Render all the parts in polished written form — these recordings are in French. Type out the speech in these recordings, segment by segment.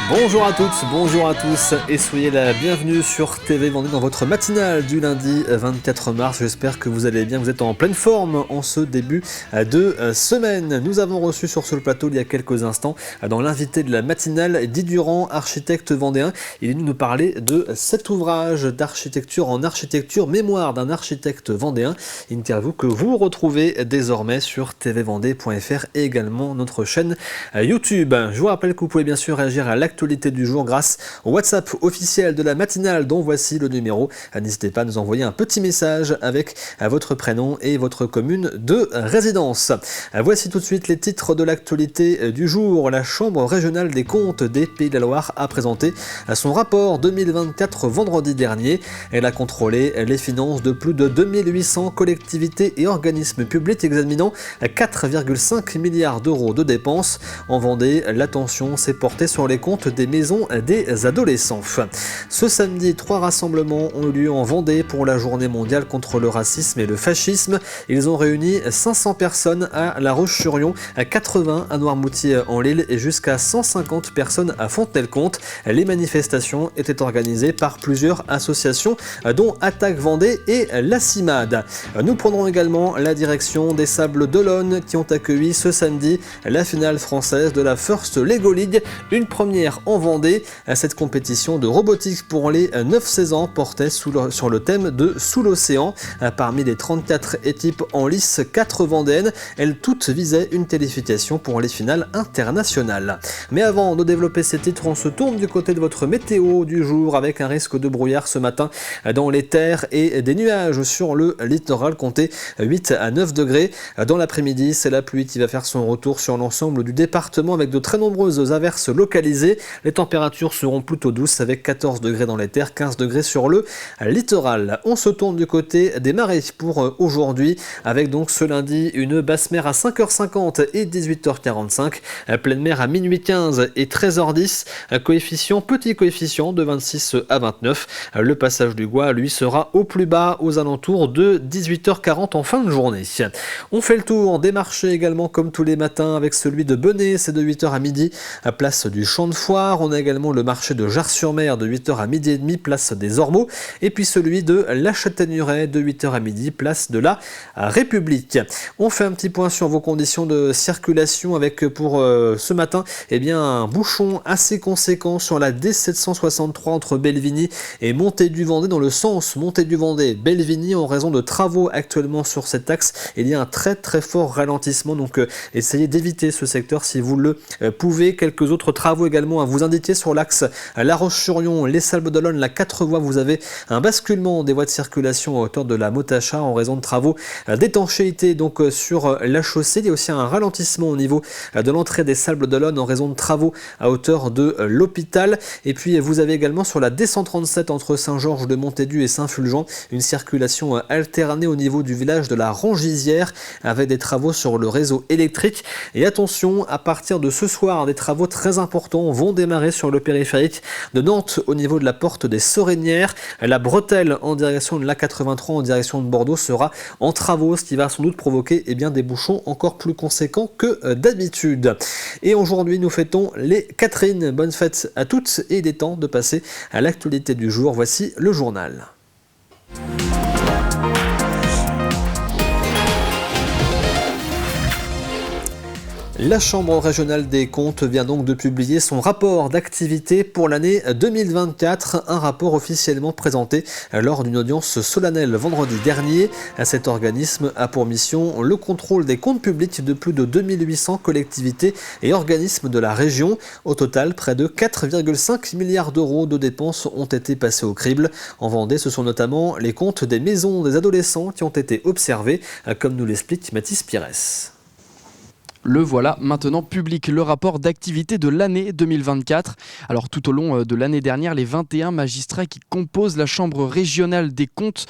Bonjour à toutes, bonjour à tous et soyez la bienvenue sur TV Vendée dans votre matinale du lundi 24 mars. J'espère que vous allez bien, vous êtes en pleine forme en ce début de semaine. Nous avons reçu sur ce plateau il y a quelques instants dans l'invité de la matinale Didier Durand, architecte vendéen. Il est venu nous parler de cet ouvrage d'architecture en architecture, mémoire d'un architecte vendéen. Interview que vous retrouvez désormais sur tvvendée.fr et également notre chaîne YouTube. Je vous rappelle que vous pouvez bien sûr réagir à l'actualité du jour grâce au WhatsApp officiel de la matinale dont voici le numéro. N'hésitez pas à nous envoyer un petit message avec votre prénom et votre commune de résidence. Voici tout de suite les titres de l'actualité du jour. La Chambre régionale des comptes des Pays de la Loire a présenté son rapport 2024 vendredi dernier. Elle a contrôlé les finances de plus de 2800 collectivités et organismes publics examinant 4,5 milliards d'euros de dépenses. En Vendée, l'attention s'est portée sur les comptes des maisons des adolescents. Ce samedi, 3 rassemblements ont eu lieu en Vendée pour la journée mondiale contre le racisme et le fascisme. Ils ont réuni 500 personnes à La Roche-sur-Yon, 80 à Noirmoutier-en-l'Île et jusqu'à 150 personnes à Fontenay-le-Comte. Les manifestations étaient organisées par plusieurs associations dont Attaque Vendée et la CIMAD. Nous prendrons également la direction des Sables d'Olonne qui ont accueilli ce samedi la finale française de la First Lego League, une première en Vendée. Cette compétition de robotique pour les 9-16 ans portait sur le thème de Sous l'océan. Parmi les 34 équipes en lice, 4 vendéennes, elles toutes visaient une qualification pour les finales internationales. Mais avant de développer ces titres, on se tourne du côté de votre météo du jour avec un risque de brouillard ce matin dans les terres et des nuages sur le littoral, comptez 8 à 9 degrés. Dans l'après-midi, c'est la pluie qui va faire son retour sur l'ensemble du département avec de très nombreuses averses localisées. Les températures seront plutôt douces avec 14 degrés dans les terres, 15 degrés sur le littoral. On se tourne du côté des marées pour aujourd'hui avec donc ce lundi une basse mer à 5h50 et 18h45, pleine mer à minuit 15 et 13h10, petit coefficient de 26 à 29. Le passage du Gois, lui, sera au plus bas aux alentours de 18h40 en fin de journée. On fait le tour des marchés également comme tous les matins avec celui de Benay, c'est de 8h à midi, à place du Champ de Foire. On a également le marché de Jars-sur-Mer de 8h à midi et demi, place des Ormeaux, et puis celui de La Châtaigneraie de 8h à midi, place de la République. On fait un petit point sur vos conditions de circulation avec pour ce matin un bouchon assez conséquent sur la D763 entre Belvigny et Montée-du-Vendée dans le sens Montée-du-Vendée-Belvigny en raison de travaux actuellement sur cet axe. Il y a un très très fort ralentissement, donc essayez d'éviter ce secteur si vous le pouvez. Quelques autres travaux également à vous indiquer sur l'axe La Roche-sur-Yon, les Sables d'Olonne, la 4 voies. Vous avez un basculement des voies de circulation à hauteur de la Motacha en raison de travaux d'étanchéité donc sur la chaussée. Il y a aussi un ralentissement au niveau de l'entrée des Sables d'Olonne en raison de travaux à hauteur de l'hôpital. Et puis vous avez également sur la D137 entre Saint-Georges de Montaigu et Saint-Fulgent une circulation alternée au niveau du village de la Rangisière avec des travaux sur le réseau électrique. Et attention, à partir de ce soir, des travaux très importants vont démarrer sur le périphérique de Nantes au niveau de la porte des Sorinières. La bretelle en direction de l'A83 en direction de Bordeaux sera en travaux, ce qui va sans doute provoquer des bouchons encore plus conséquents que d'habitude. Et aujourd'hui, nous fêtons les Catherine. Bonne fête à toutes et il est temps de passer à l'actualité du jour. Voici le journal. La Chambre régionale des comptes vient donc de publier son rapport d'activité pour l'année 2024, un rapport officiellement présenté lors d'une audience solennelle vendredi dernier. Cet organisme a pour mission le contrôle des comptes publics de plus de 2800 collectivités et organismes de la région. Au total, près de 4,5 milliards d'euros de dépenses ont été passés au crible. En Vendée, ce sont notamment les comptes des maisons des adolescents qui ont été observés, comme nous l'explique Mathis Pires. Le voilà maintenant public, le rapport d'activité de l'année 2024. Alors tout au long de l'année dernière, les 21 magistrats qui composent la Chambre régionale des comptes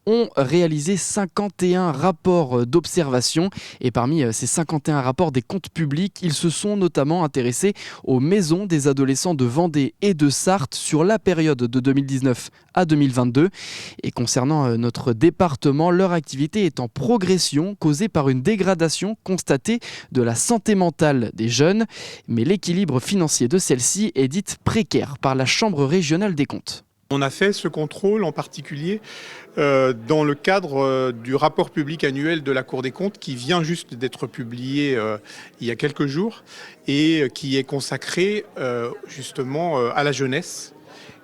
ont réalisé 51 rapports d'observation. Et parmi ces 51 rapports des comptes publics, ils se sont notamment intéressés aux maisons des adolescents de Vendée et de Sarthe sur la période de 2019 à 2022. Et concernant notre département, leur activité est en progression, causée par une dégradation constatée de la santé mentale des jeunes, mais l'équilibre financier de celle-ci est dit précaire par la Chambre régionale des comptes. On a fait ce contrôle en particulier dans le cadre du rapport public annuel de la Cour des comptes qui vient juste d'être publié il y a quelques jours et qui est consacré justement à la jeunesse.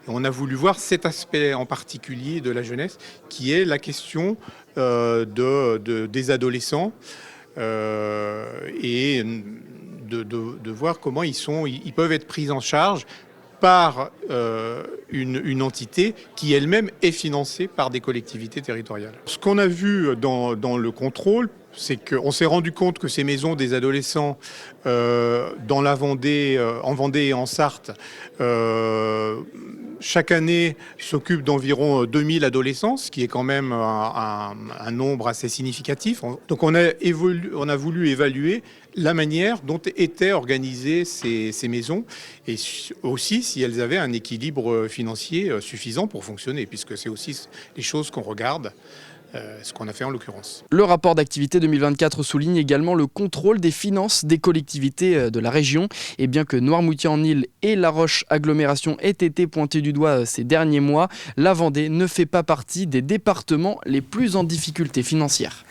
Et on a voulu voir cet aspect en particulier de la jeunesse qui est la question des adolescents et de voir comment ils peuvent être pris en charge par une entité qui elle-même est financée par des collectivités territoriales. Ce qu'on a vu dans le contrôle, c'est qu'on s'est rendu compte que ces maisons des adolescents dans la Vendée, en Vendée et en Sarthe, chaque année s'occupent d'environ 2000 adolescents, ce qui est quand même un nombre assez significatif. Donc on a voulu évaluer la manière dont étaient organisées ces maisons et aussi si elles avaient un équilibre financier suffisant pour fonctionner, puisque c'est aussi les choses qu'on regarde. Ce qu'on a fait en l'occurrence. Le rapport d'activité 2024 souligne également le contrôle des finances des collectivités de la région. Et bien que Noirmoutier-en-Île et La Roche agglomération aient été pointés du doigt ces derniers mois, la Vendée ne fait pas partie des départements les plus en difficulté financière.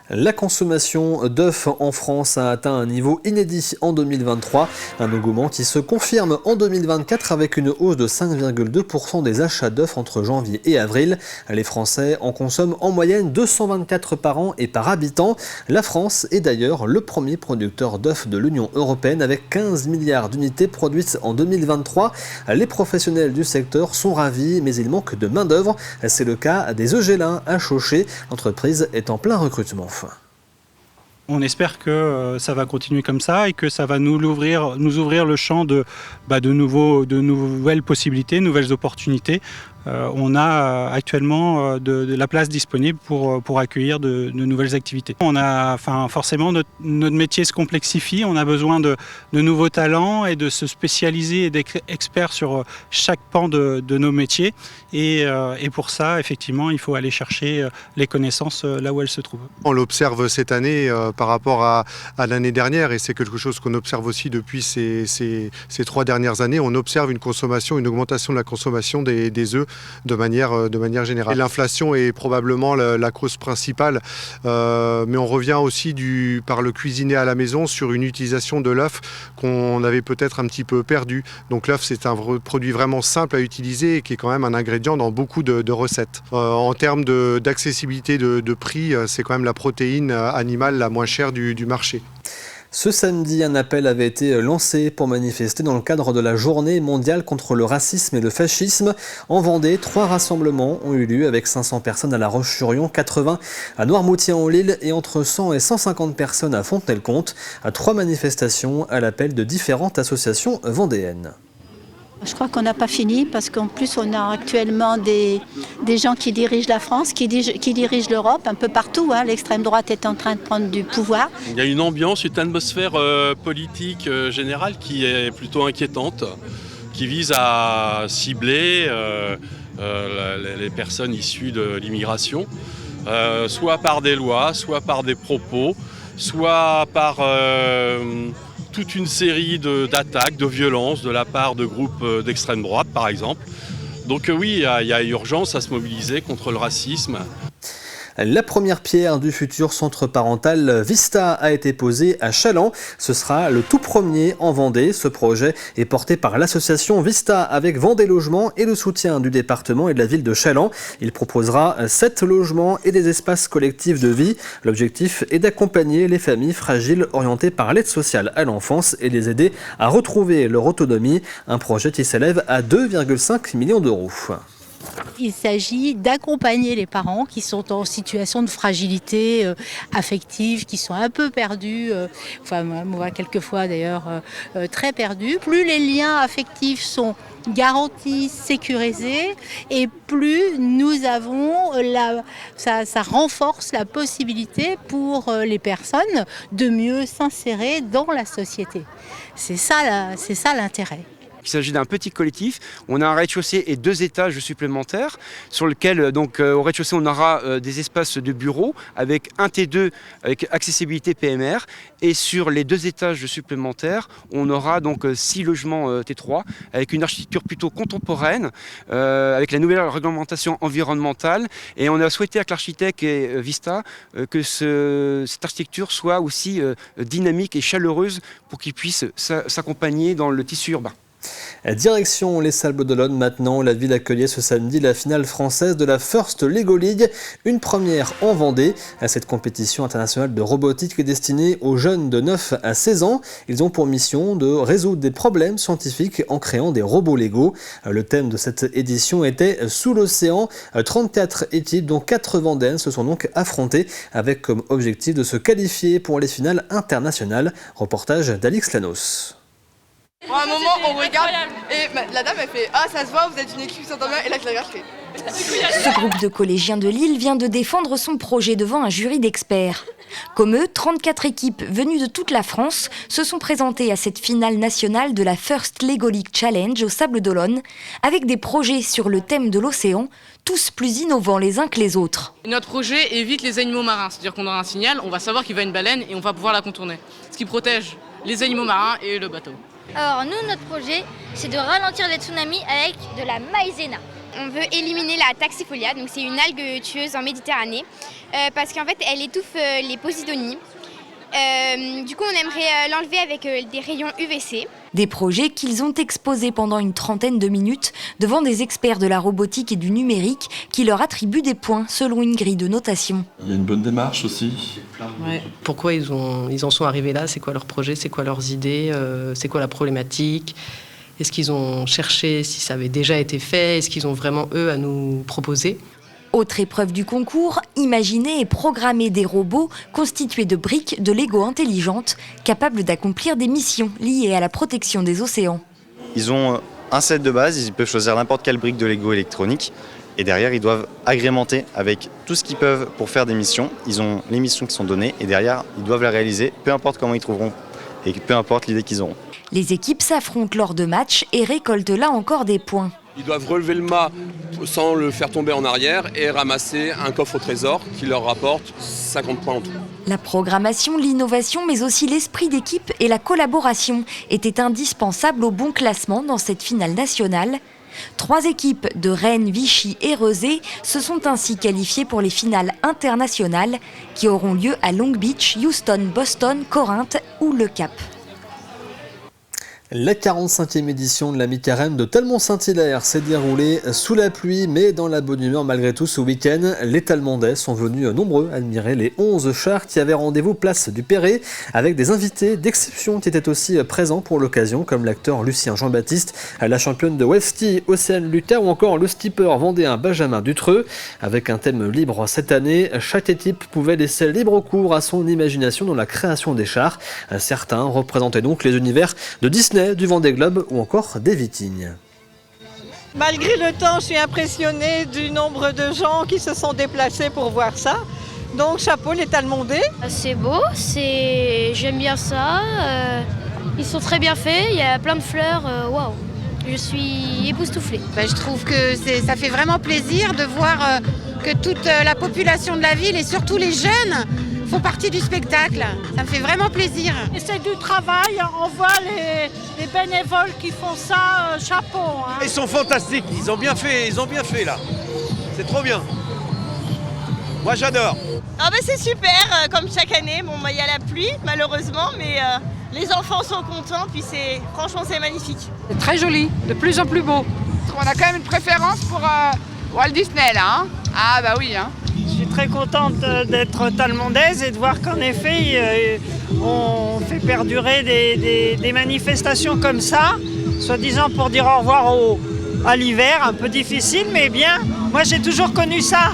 La consommation d'œufs en France a atteint un niveau inédit en 2023, un engouement qui se confirme en 2024 avec une hausse de 5,2% des achats d'œufs entre janvier et avril. Les Français en consomment en moyenne 224 par an et par habitant. La France est d'ailleurs le premier producteur d'œufs de l'Union européenne avec 15 milliards d'unités produites en 2023. Les professionnels du secteur sont ravis, mais il manque de main-d'œuvre. C'est le cas des Eugélins à Chauchet. L'entreprise est en plein recrutement. On espère que ça va continuer comme ça et que ça va nous ouvrir le champ de nouvelles possibilités, nouvelles opportunités. On a actuellement de la place disponible pour accueillir de nouvelles activités. Forcément, notre métier se complexifie. On a besoin de nouveaux talents et de se spécialiser et d'être expert sur chaque pan de nos métiers. Et pour ça, effectivement, il faut aller chercher les connaissances là où elles se trouvent. On l'observe cette année par rapport à l'année dernière, et c'est quelque chose qu'on observe aussi depuis ces 3 dernières années. On observe une augmentation de la consommation des œufs de manière générale. L'inflation est probablement la cause principale, mais on revient aussi par le cuisiner à la maison sur une utilisation de l'œuf qu'on avait peut-être un petit peu perdu. Donc l'œuf, c'est un produit vraiment simple à utiliser et qui est quand même un ingrédient dans beaucoup de recettes. En termes d'accessibilité de prix, c'est quand même la protéine animale la moins chère du marché. Ce samedi, un appel avait été lancé pour manifester dans le cadre de la journée mondiale contre le racisme et le fascisme. En Vendée, 3 rassemblements ont eu lieu avec 500 personnes à La Roche-sur-Yon, 80 à Noirmoutier-en-l'Île et entre 100 et 150 personnes à Fontenay-le-Comte. 3 manifestations à l'appel de différentes associations vendéennes. Je crois qu'on n'a pas fini parce qu'en plus on a actuellement des gens qui dirigent la France, qui dirigent l'Europe, un peu partout. L'extrême droite est en train de prendre du pouvoir. Il y a une ambiance, une atmosphère politique générale qui est plutôt inquiétante, qui vise à cibler les personnes issues de l'immigration, soit par des lois, soit par des propos, soit par toute une série d'attaques, de violences de la part de groupes d'extrême droite, par exemple. Donc oui, il y a urgence à se mobiliser contre le racisme. La première pierre du futur centre parental Vista a été posée à Chaland. Ce sera le tout premier en Vendée. Ce projet est porté par l'association Vista avec Vendée Logement et le soutien du département et de la ville de Chaland. Il proposera 7 logements et des espaces collectifs de vie. L'objectif est d'accompagner les familles fragiles orientées par l'aide sociale à l'enfance et les aider à retrouver leur autonomie. Un projet qui s'élève à 2,5 millions d'euros. Il s'agit d'accompagner les parents qui sont en situation de fragilité affective, qui sont un peu perdus, moi quelquefois d'ailleurs très perdus. Plus les liens affectifs sont garantis, sécurisés, et plus nous avons ça renforce la possibilité pour les personnes de mieux s'insérer dans la société. C'est ça l'intérêt. Il s'agit d'un petit collectif. On a un rez-de-chaussée et 2 étages supplémentaires sur lequel, donc, au rez-de-chaussée, on aura des espaces de bureaux avec un T2 avec accessibilité PMR. Et sur les 2 étages supplémentaires, on aura donc 6 logements T3 avec une architecture plutôt contemporaine, avec la nouvelle réglementation environnementale. Et on a souhaité avec l'architecte et Vista que cette architecture soit aussi dynamique et chaleureuse pour qu'ils puissent s'accompagner dans le tissu urbain. Direction les Sables d'Olonne maintenant, la ville accueillait ce samedi la finale française de la First Lego League, une première en Vendée. Cette compétition internationale de robotique est destinée aux jeunes de 9 à 16 ans. Ils ont pour mission de résoudre des problèmes scientifiques en créant des robots Lego. Le thème de cette édition était Sous l'océan. 34 équipes, dont 4 vendéennes, se sont donc affrontées avec comme objectif de se qualifier pour les finales internationales. Reportage d'Alix Lanos. À un moment, on regarde et la dame elle fait « Ah, ça se voit, vous êtes une équipe qui s'entend bien » et là je la regarde. Ce groupe de collégiens de Lille vient de défendre son projet devant un jury d'experts. Comme eux, 34 équipes venues de toute la France se sont présentées à cette finale nationale de la First Lego League Challenge aux Sables d'Olonne avec des projets sur le thème de l'océan, tous plus innovants les uns que les autres. Notre projet évite les animaux marins, c'est-à-dire qu'on aura un signal, on va savoir qu'il va une baleine et on va pouvoir la contourner. Ce qui protège les animaux marins et le bateau. Alors nous, notre projet, c'est de ralentir les tsunamis avec de la maïzena. On veut éliminer la taxifolia, donc c'est une algue tueuse en Méditerranée, parce qu'en fait elle étouffe les posidonies. Du coup on aimerait l'enlever avec des rayons UVC. Des projets qu'ils ont exposés pendant une trentaine de minutes devant des experts de la robotique et du numérique qui leur attribuent des points selon une grille de notation. Il y a une bonne démarche aussi. Ouais. Pourquoi ils en sont arrivés là? C'est quoi leur projet? C'est quoi leurs idées? C'est quoi la problématique? Est-ce qu'ils ont cherché si ça avait déjà été fait? Est-ce qu'ils ont vraiment, eux, à nous proposer? Autre épreuve du concours, imaginer et programmer des robots constitués de briques de Lego intelligentes, capables d'accomplir des missions liées à la protection des océans. Ils ont un set de base, ils peuvent choisir n'importe quelle brique de Lego électronique. Et derrière, ils doivent agrémenter avec tout ce qu'ils peuvent pour faire des missions. Ils ont les missions qui sont données et derrière, ils doivent la réaliser, peu importe comment ils trouveront et peu importe l'idée qu'ils auront. Les équipes s'affrontent lors de matchs et récoltent là encore des points. Ils doivent relever le mât sans le faire tomber en arrière et ramasser un coffre au trésor qui leur rapporte 50 points en tout. La programmation, l'innovation, mais aussi l'esprit d'équipe et la collaboration étaient indispensables au bon classement dans cette finale nationale. 3 équipes de Rennes, Vichy et Rezé se sont ainsi qualifiées pour les finales internationales qui auront lieu à Long Beach, Houston, Boston, Corinthe ou Le Cap. La 45e édition de la mi-carême de Talmont-Saint-Hilaire s'est déroulée sous la pluie, mais dans la bonne humeur malgré tout ce week-end. Les Talmondais sont venus nombreux admirer les 11 chars qui avaient rendez-vous place du Perret, avec des invités d'exception qui étaient aussi présents pour l'occasion, comme l'acteur Lucien Jean-Baptiste, la championne de webski Océane Lucas ou encore le skipper vendéen Benjamin Dutreux. Avec un thème libre cette année, chaque équipe pouvait laisser libre cours à son imagination dans la création des chars. Certains représentaient donc les univers de Disney, du Vendée Globe ou encore des Vikings. Malgré le temps, je suis impressionnée du nombre de gens qui se sont déplacés pour voir ça. Donc chapeau les Talmondais. C'est beau, j'aime bien ça. Ils sont très bien faits, il y a plein de fleurs. Waouh, je suis époustouflée. Je trouve que ça fait vraiment plaisir de voir que toute la population de la ville et surtout les jeunes font partie du spectacle. Ça me fait vraiment plaisir. Et c'est du travail, on voit les bénévoles qui font ça, chapeau. Hein. Ils sont fantastiques, ils ont bien fait là. C'est trop bien. Moi j'adore. C'est super, comme chaque année. Bon, il y a la pluie malheureusement, mais les enfants sont contents, puis franchement c'est magnifique. C'est très joli, de plus en plus beau. On a quand même une préférence pour Walt Disney là, hein. Ah bah oui, hein. Je suis très contente d'être talmondaise et de voir qu'en effet, on fait perdurer des manifestations comme ça, soi-disant pour dire au revoir à l'hiver, un peu difficile, mais bien. Moi, j'ai toujours connu ça.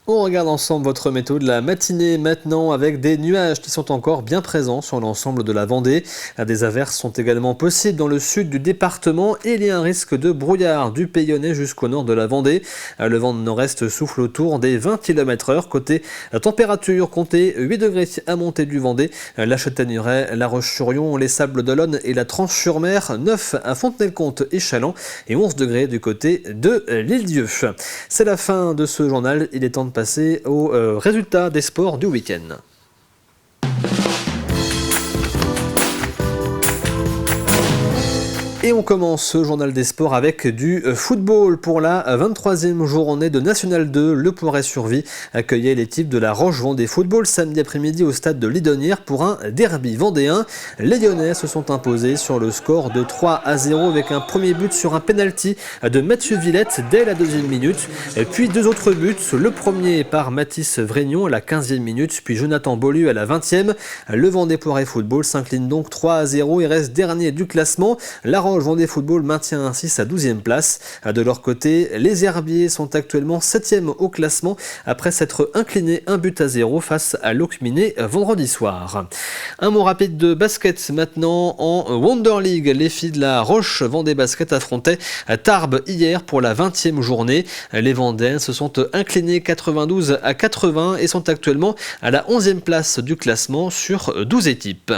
On regarde ensemble votre météo de la matinée maintenant avec des nuages qui sont encore bien présents sur l'ensemble de la Vendée. Des averses sont également possibles dans le sud du département et il y a un risque de brouillard du Pays Lyonnais jusqu'au nord de la Vendée. Le vent de nord-est souffle autour des 20 km/h. Côté température, comptez 8 degrés à Montée du Vendée, la Châtaigneraie, La Roche-sur-Yon, les Sables d'Olonne et la Tranche-sur-Mer, 9 à Fontenay-le-Comte et Châlons et 11 degrés du côté de l'Île-Dieu. C'est la fin de ce journal, il est temps de passer aux résultats des sports du week-end. Et on commence ce journal des sports avec du football. Pour la 23e journée de National 2, le Poiret-sur-Vie accueillait l'équipe de la Roche-Vendée Football samedi après-midi au stade de Lidonnière pour un derby vendéen. Les Lyonnais se sont imposés sur le score de 3-0 avec un premier but sur un penalty de Mathieu Villette dès la 2e minute. Puis 2 autres buts, le premier par Mathis Vrignon à la 15e minute, puis Jonathan Beaulieu à la 20e. Le Vendée Poiret Football s'incline donc 3-0 et reste dernier du classement. La Vendée Football maintient ainsi sa 12e place. De leur côté, les Herbiers sont actuellement 7e au classement après s'être inclinés 1-0 face à Locminé vendredi soir. Un mot rapide de basket maintenant en Wonder League. Les filles de la Roche Vendée Basket affrontaient Tarbes hier pour la 20e journée. Les Vendéennes se sont inclinées 92-80 et sont actuellement à la 11e place du classement sur 12 équipes.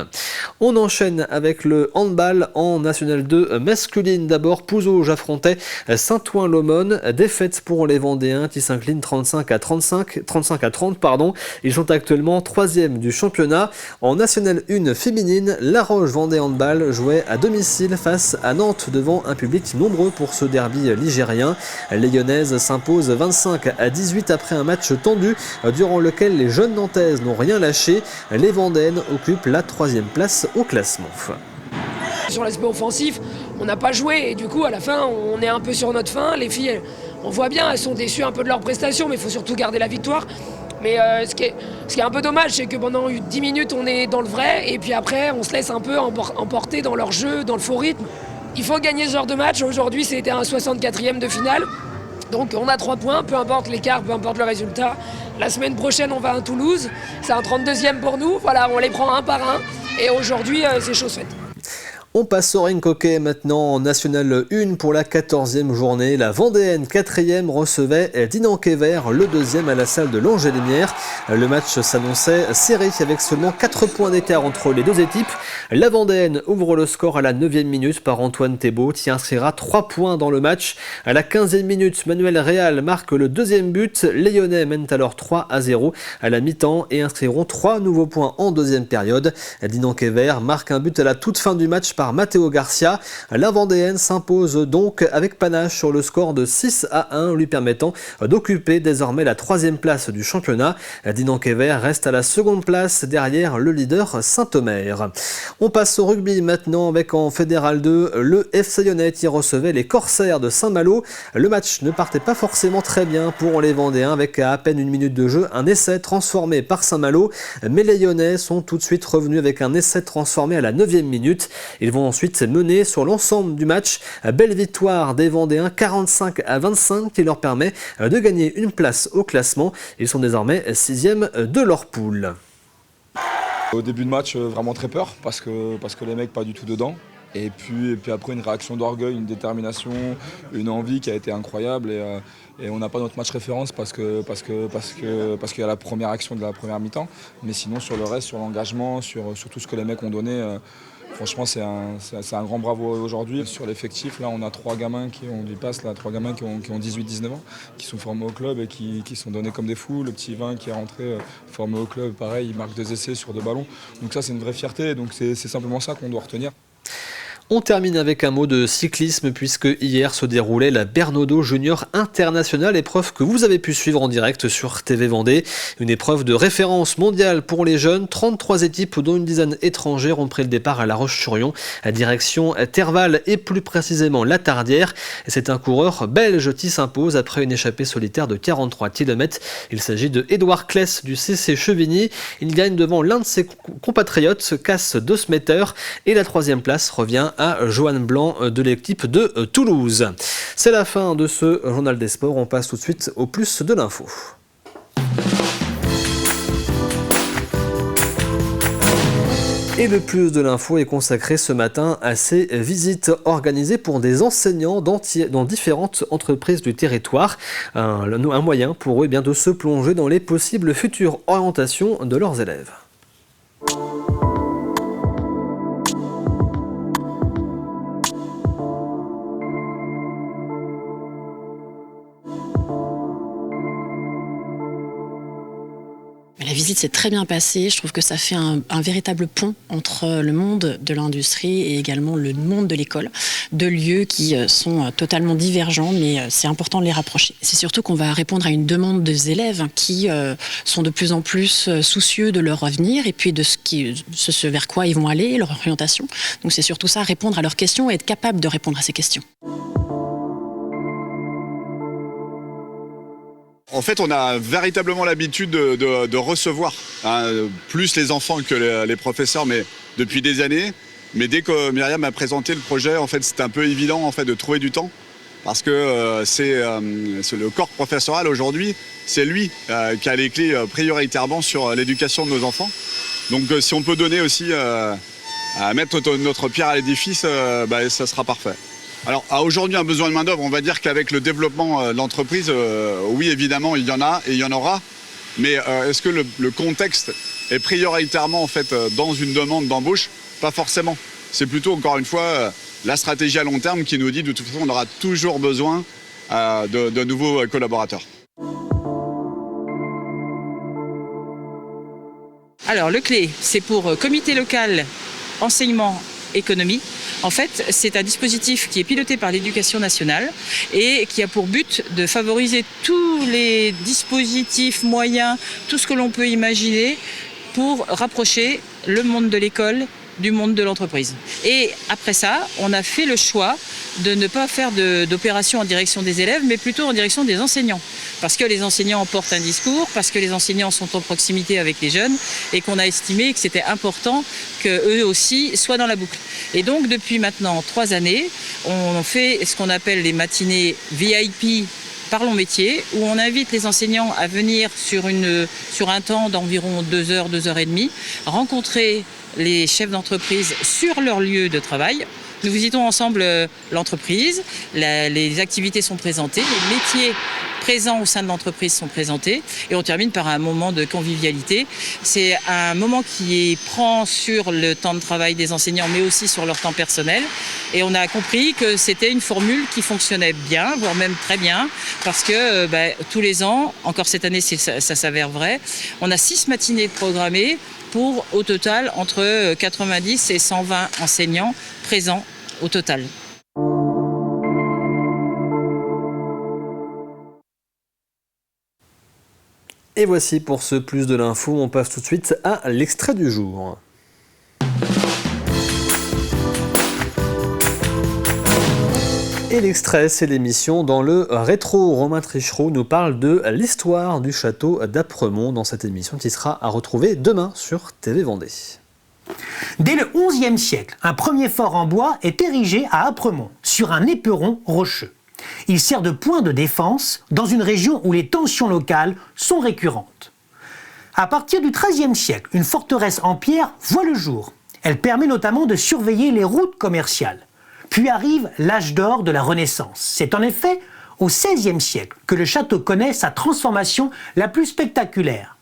On enchaîne avec le handball en National 2 masculine. D'abord, Pouzauges affrontait Saint-Ouen-l'Aumône. Défaite pour les Vendéens qui s'inclinent 35-30. Ils sont actuellement 3e du championnat. En National 1 féminine, La Roche Vendée Handball jouait à domicile face à Nantes devant un public nombreux pour ce derby ligérien. Les Lyonnaises s'imposent 25-18 après un match tendu durant lequel les jeunes Nantaises n'ont rien lâché. Les Vendéennes occupent la 3e place au classement. Sur l'aspect offensif, on n'a pas joué et du coup à la fin on est un peu sur notre faim. Les filles, on voit bien, elles sont déçues un peu de leur prestation, mais il faut surtout garder la victoire. Mais ce qui est un peu dommage, c'est que pendant 10 minutes on est dans le vrai et puis après on se laisse un peu emporter dans leur jeu, dans le faux rythme. Il faut gagner ce genre de match. Aujourd'hui c'était un 64e de finale. Donc on a 3 points, peu importe l'écart, peu importe le résultat. La semaine prochaine on va à Toulouse, c'est un 32e pour nous. Voilà, on les prend un par un et aujourd'hui c'est chose faite. On passe au ring hockey maintenant en National 1 pour la 14e journée. La Vendéenne 4e recevait Dinan-Quévert, le 2e à la salle de l'Angélinière. Le match s'annonçait serré avec seulement 4 points d'écart entre les deux équipes. La Vendéenne ouvre le score à la 9e minute par Antoine Thébault qui inscrira 3 points dans le match. À la 15e minute, Manuel Réal marque le 2e but. Les Lyonnais mènent alors 3-0 à la mi-temps et inscriront 3 nouveaux points en 2e période. Dinan-Quévert marque un but à la toute fin du match par Matteo Garcia. La Vendéenne s'impose donc avec panache sur le score de 6-1, lui permettant d'occuper désormais la 3e place du championnat. Dinan-Quévert reste à la 2e place derrière le leader Saint-Omer. On passe au rugby maintenant avec en Fédéral 2 le FC Lyonnais qui recevait les Corsaires de Saint-Malo. Le match ne partait pas forcément très bien pour les Vendéens avec à peine 1 minute de jeu un essai transformé par Saint-Malo, mais les Lyonnais sont tout de suite revenus avec un essai transformé à la 9e minute. Ils vont ensuite mener sur l'ensemble du match. Belle victoire des Vendéens 45-25 qui leur permet de gagner une place au classement. Ils sont désormais 6e de leur poule. Au début de match, vraiment très peur parce que les mecs pas du tout dedans. Et puis après une réaction d'orgueil, une détermination, une envie qui a été incroyable et on n'a pas notre match référence parce qu'il y a la première action de la première mi-temps. Mais sinon sur le reste, sur l'engagement, sur tout ce que les mecs ont donné, franchement c'est un grand bravo aujourd'hui. Sur l'effectif, là on a 3 gamins qui ont 18-19 ans, qui sont formés au club et qui sont donnés comme des fous. Le petit Vin qui est rentré formé au club, pareil, il marque 2 essais sur 2 ballons. Donc ça c'est une vraie fierté, donc c'est simplement ça qu'on doit retenir. On termine avec un mot de cyclisme puisque hier se déroulait la Bernaudot Junior International, épreuve que vous avez pu suivre en direct sur TV Vendée. Une épreuve de référence mondiale pour les jeunes. 33 équipes dont une dizaine étrangères ont pris le départ à La Roche-sur-Yon, à direction Terval et plus précisément La Tardière. Et c'est un coureur belge qui s'impose après une échappée solitaire de 43 km. Il s'agit de Édouard Kless du CC Chevigny. Il gagne devant l'un de ses compatriotes, Cass De Smetter, et la 3e place revient à Johan Blanc de l'équipe de Toulouse. C'est la fin de ce journal des sports. On passe tout de suite au plus de l'info. Et le plus de l'info est consacré ce matin à ces visites organisées pour des enseignants dans différentes entreprises du territoire. Un moyen pour eux de se plonger dans les possibles futures orientations de leurs élèves. La visite s'est très bien passée. Je trouve que ça fait un véritable pont entre le monde de l'industrie et également le monde de l'école. Deux lieux qui sont totalement divergents, mais c'est important de les rapprocher. C'est surtout qu'on va répondre à une demande des élèves qui sont de plus en plus soucieux de leur avenir et puis de ce vers quoi ils vont aller, leur orientation. Donc c'est surtout ça, répondre à leurs questions et être capable de répondre à ces questions. En fait, on a véritablement l'habitude de recevoir plus les enfants que les professeurs, mais depuis des années. Mais dès que Myriam a présenté le projet, en fait, c'était un peu évident en fait, de trouver du temps. Parce que c'est le corps professoral aujourd'hui, c'est lui qui a les clés prioritairement sur l'éducation de nos enfants. Donc si on peut donner aussi à mettre notre pierre à l'édifice, ça sera parfait. Alors, aujourd'hui, un besoin de main-d'œuvre, on va dire qu'avec le développement de l'entreprise, oui, évidemment, il y en a et il y en aura. Mais est-ce que le contexte est prioritairement en fait, dans une demande d'embauche? Pas forcément. C'est plutôt, encore une fois, la stratégie à long terme qui nous dit de toute façon, on aura toujours besoin de nouveaux collaborateurs. Alors, le clé, c'est pour comité local, enseignement, économie. En fait, c'est un dispositif qui est piloté par l'Éducation nationale et qui a pour but de favoriser tous les dispositifs, moyens, tout ce que l'on peut imaginer pour rapprocher le monde de l'école du monde de l'entreprise. Et après ça, on a fait le choix de ne pas faire d'opération en direction des élèves, mais plutôt en direction des enseignants. Parce que les enseignants portent un discours, parce que les enseignants sont en proximité avec les jeunes et qu'on a estimé que c'était important qu'eux aussi soient dans la boucle. Et donc, depuis maintenant 3 années, on fait ce qu'on appelle les matinées VIP Parlons métier, où on invite les enseignants à venir sur un temps d'environ 2 heures, 2 heures et demie, rencontrer les chefs d'entreprise sur leur lieu de travail. Nous visitons ensemble l'entreprise, les activités sont présentées, les métiers présents au sein de l'entreprise sont présentés et on termine par un moment de convivialité. C'est un moment qui prend sur le temps de travail des enseignants mais aussi sur leur temps personnel et on a compris que c'était une formule qui fonctionnait bien, voire même très bien parce que tous les ans, encore cette année ça s'avère vrai, on a 6 matinées programmées pour au total entre 90 et 120 enseignants présents au total. Et voici pour ce plus de l'info, on passe tout de suite à l'extrait du jour. Et l'extrait, c'est l'émission dans le rétro. Romain Trichereau nous parle de l'histoire du château d'Apremont dans cette émission qui sera à retrouver demain sur TV Vendée. Dès le XIe siècle, un premier fort en bois est érigé à Apremont, sur un éperon rocheux. Il sert de point de défense dans une région où les tensions locales sont récurrentes. À partir du XIIIe siècle, une forteresse en pierre voit le jour. Elle permet notamment de surveiller les routes commerciales. Puis arrive l'âge d'or de la Renaissance. C'est en effet au XVIe siècle que le château connaît sa transformation la plus spectaculaire.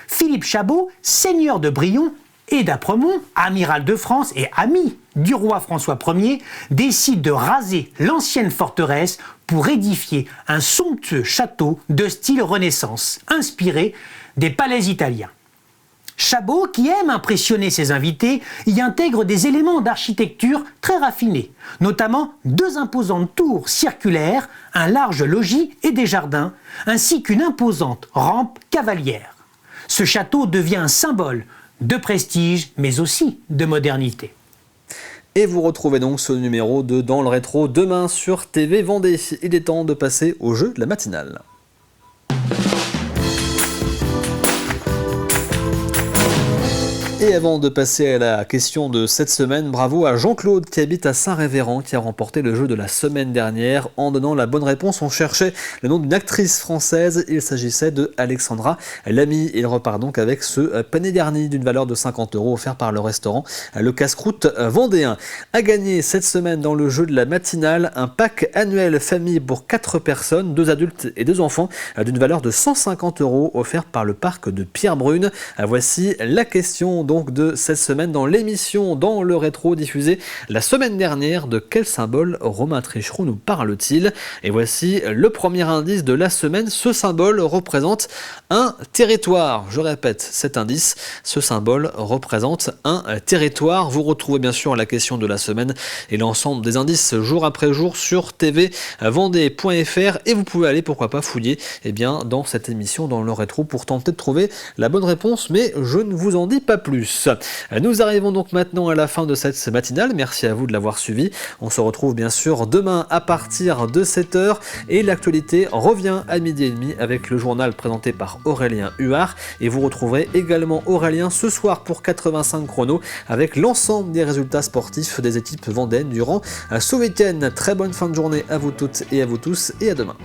Philippe Chabot, seigneur de Brion et d'Apremont, amiral de France et ami du roi François Ier, décide de raser l'ancienne forteresse pour édifier un somptueux château de style Renaissance, inspiré des palais italiens. Chabot, qui aime impressionner ses invités, y intègre des éléments d'architecture très raffinés, notamment 2 imposantes tours circulaires, un large logis et des jardins, ainsi qu'une imposante rampe cavalière. Ce château devient un symbole de prestige, mais aussi de modernité. Et vous retrouvez donc ce numéro de Dans le rétro demain sur TV Vendée. Il est temps de passer au jeu de la matinale. Et avant de passer à la question de cette semaine, bravo à Jean-Claude qui habite à Saint-Révérend, qui a remporté le jeu de la semaine dernière. En donnant la bonne réponse, on cherchait le nom d'une actrice française. Il s'agissait de Alexandra Lamy. Il repart donc avec ce panier garni d'une valeur de 50 € offert par le restaurant Le Casse-Croûte vendéen. À gagner cette semaine dans le jeu de la matinale, un pack annuel famille pour 4 personnes, 2 adultes et 2 enfants, d'une valeur de 150 € offert par le parc de Pierrebrune. Voici la question donc de cette semaine dans l'émission Dans le rétro diffusée la semaine dernière. De quel symbole Romain Tricheroux nous parle-t-il? Et voici le premier indice de la semaine. Ce symbole représente un territoire. Je répète cet indice, ce symbole représente un territoire. Vous retrouvez bien sûr la question de la semaine et l'ensemble des indices jour après jour sur tvvendée.fr et vous pouvez aller pourquoi pas fouiller dans cette émission Dans le rétro pour tenter de trouver la bonne réponse, mais je ne vous en dis pas plus. Nous arrivons donc maintenant à la fin de cette matinale. Merci à vous de l'avoir suivi. On se retrouve bien sûr demain à partir de 7h et l'actualité revient à 12h30 avec le journal présenté par Aurélien Huard et vous retrouverez également Aurélien ce soir pour 85 chronos avec l'ensemble des résultats sportifs des équipes vendéennes durant ce week-end. Très bonne fin de journée à vous toutes et à vous tous et à demain.